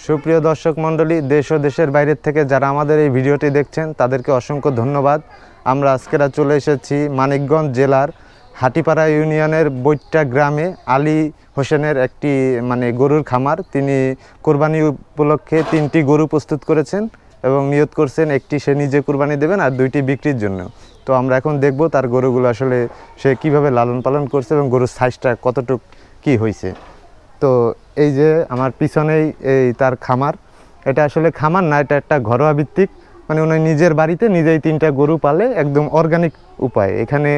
সুপ্রিয় দর্শক মণ্ডলী, দেশ ও দেশের বাইরের থেকে যারা আমাদের এই ভিডিওটি দেখছেন তাদেরকে অসংখ্য ধন্যবাদ। আমরা আজকেরা চলে এসেছি মানিকগঞ্জ জেলার হাটিপাড়া ইউনিয়নের বৈট্টা গ্রামে আলী হোসেনের একটি গরুর খামার। তিনি কোরবানি উপলক্ষে 3টি গরু প্রস্তুত করেছেন এবং নিয়ত করছেন একটি সে নিজে কোরবানি দেবেন আর 2টি বিক্রির জন্য। তো আমরা এখন দেখব তার গরুগুলো আসলে সে কিভাবে লালন পালন করছে এবং গরুর সাইজটা কতটুকু কি হয়েছে। তো এই যে আমার পিছনেই এই তার খামার, এটা আসলে খামার না, এটা একটা ঘরোয়া ভিত্তিক, উনি নিজের বাড়িতে নিজেই 3টা গরু পালে একদম অর্গানিক উপায়। এখানে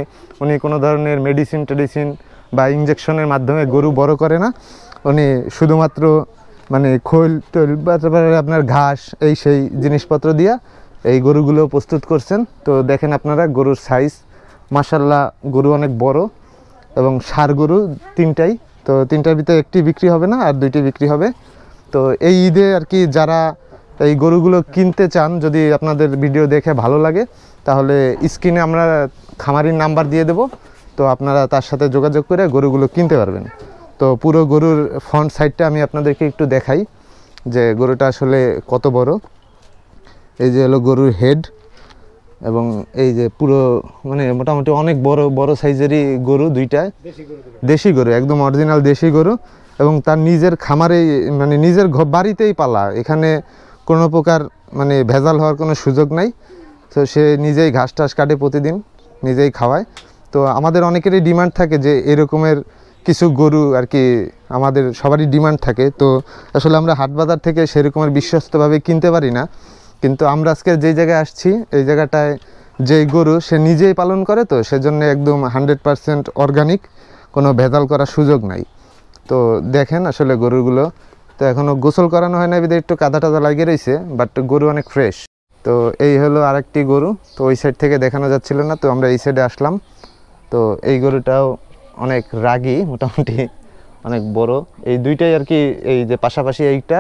উনি কোনো ধরনের মেডিসিন বা ইঞ্জেকশনের মাধ্যমে গরু বড় করে না। উনি শুধুমাত্র খোল টোল বা আপনার ঘাস এই সেই জিনিসপত্র দিয়া এই গরুগুলো প্রস্তুত করছেন। তো দেখেন আপনারা গরুর সাইজ, মাশাআল্লাহ গরু অনেক বড় এবং ষাঁড় গরু 3টাই। তো 3টার ভিতরে 1টি বিক্রি হবে না আর 2টি বিক্রি হবে। তো এই ঈদে আর কি যারা এই গরুগুলো কিনতে চান, যদি আপনাদের ভিডিও দেখে ভালো লাগে তাহলে স্ক্রিনে আমরা খামারির নাম্বার দিয়ে দেব, তো আপনারা তার সাথে যোগাযোগ করে গরুগুলো কিনতে পারবেন। তো পুরো গরুর ফ্রন্ট সাইডটা আমি আপনাদেরকে একটু দেখাই যে গরুটা আসলে কত বড়। এই যে হলো গরুর হেড এবং এই যে পুরো মোটামুটি অনেক বড় সাইজেরই গরু, 2টা দেশি গরু, একদম অরিজিনাল দেশি গরু এবং তার নিজের খামারেই নিজের বাড়িতেই পালা। এখানে কোনো প্রকার ভেজাল হওয়ার কোনো সুযোগ নাই। তো সে নিজেই ঘাস টাস কাটে, প্রতিদিন নিজেই খাওয়ায়। তো আমাদের অনেকেরই ডিমান্ড থাকে যে এরকমের কিছু গরু আর কি, আমাদের সবারই ডিমান্ড থাকে। তো আসলে আমরা হাট বাজার থেকে সেরকমের বিশ্বস্তভাবে কিনতে পারি না, কিন্তু আমরা আজকে যেই জায়গায় আসছি এই জায়গাটায় যেই গরু সে নিজেই পালন করে, তো সেজন্য একদম 100% অর্গানিক, কোনো ভেজাল করার সুযোগ নাই। তো দেখেন আসলে গরুগুলো তো এখনও গোসল করানো হয় না, বিধে একটু কাদা টাদা লাগিয়ে রয়েছে, বাট গরু অনেক ফ্রেশ। তো এই হলো আরেকটি গরু, তো ওই সাইড থেকে দেখানো যাচ্ছিল না, তো আমরা এই সাইডে আসলাম। তো এই গরুটাও অনেক রাগী, মোটামুটি অনেক বড়। এই 2টাই আর কি, এই যে পাশাপাশি এইটা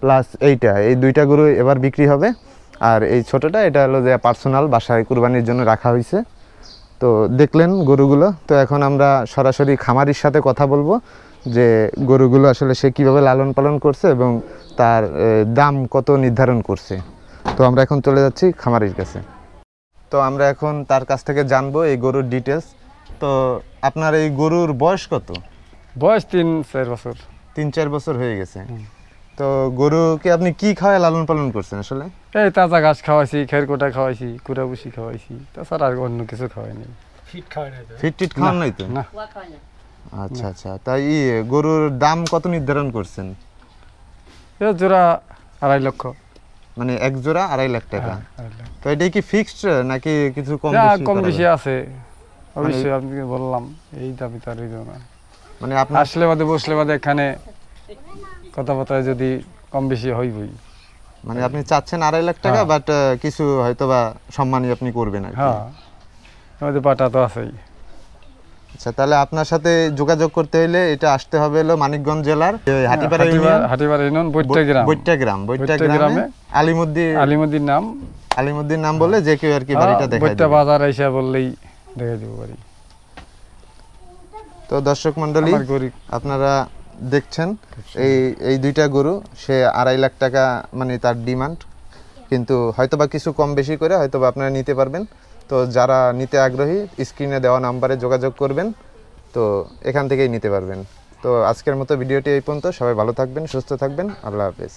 প্লাস এইটা, এই 2টা গরু এবার বিক্রি হবে। আর এই ছোটোটা এটা হলো যে পার্সোনাল বাসায় কুরবানির জন্য রাখা হয়েছে। তো দেখলেন গরুগুলো। তো এখন আমরা সরাসরি খামারির সাথে কথা বলবো যে গরুগুলো আসলে সে কীভাবে লালন পালন করছে এবং তার দাম কত নির্ধারণ করছে। তো আমরা এখন চলে যাচ্ছি খামারির কাছে। তো আমরা এখন তার কাছ থেকে জানবো এই গরুর ডিটেলস। তো আপনার এই গরুর বয়স কত? বয়স 3-4 বছর। 3-4 বছর হয়ে গেছে। তো গরুকে আপনি কি খাওয়ায় লালন পালন করছেন আসলে? এই তাজা ঘাস খাওয়াইছি, খেরকোটা খাওয়াইছি, কুড়াবুসি খাওয়াইছি, তাছাড়া আর অন্য কিছু খাওয়াইনি। ফিট টিট খাওয়ান নাই তো? না। আচ্ছা আচ্ছা। তাই গরুর দাম কত নির্ধারণ করছেন? এর জোড়া 2.5 লক্ষ। এক জোড়া 2.5 লাখ টাকা। তো এটাই কি ফিক্সড নাকি কিছু কম বেশি আছে? অবশ্যই আপনি বললাম এই দাবি তার না। আপনি আসলে বাদে বসলে বাদে এখানে কথাবার্তা যদি কম বেশি হইবই। আপনি চাচ্ছেন 2.5 লাখ টাকা, বাট কিছু হয়তোবা সম্মানই আপনি করবেন আর কি। হ্যাঁ, আমাদের পাটা তো আছেই। আচ্ছা, তাহলে আপনার সাথে যোগাযোগ করতে হলে এটা আসতে হবে হলো মানিকগঞ্জ জেলার হাটিপাড়া ইউনিয়ন বৈট্টা গ্রামে আলিমুদ্দিন নাম বলে যে কেউ আর কি বাড়িটা দেখায় বৈট্টা বাজার এসে বললেই দেখাই দেব বাড়ি। তো দর্শক মণ্ডলী, আপনারা দেখছেন এই 2টা গরু সে 2.5 লাখ টাকা তার ডিমান্ড, কিন্তু হয়তোবা কিছু কম বেশি করে হয়তোবা আপনারা নিতে পারবেন। তো যারা নিতে আগ্রহী স্ক্রিনে দেওয়া নাম্বারে যোগাযোগ করবেন, তো এখান থেকেই নিতে পারবেন। তো আজকের মতো ভিডিওটি এই পর্যন্ত। সবাই ভালো থাকবেন, সুস্থ থাকবেন। আল্লাহ হাফেজ।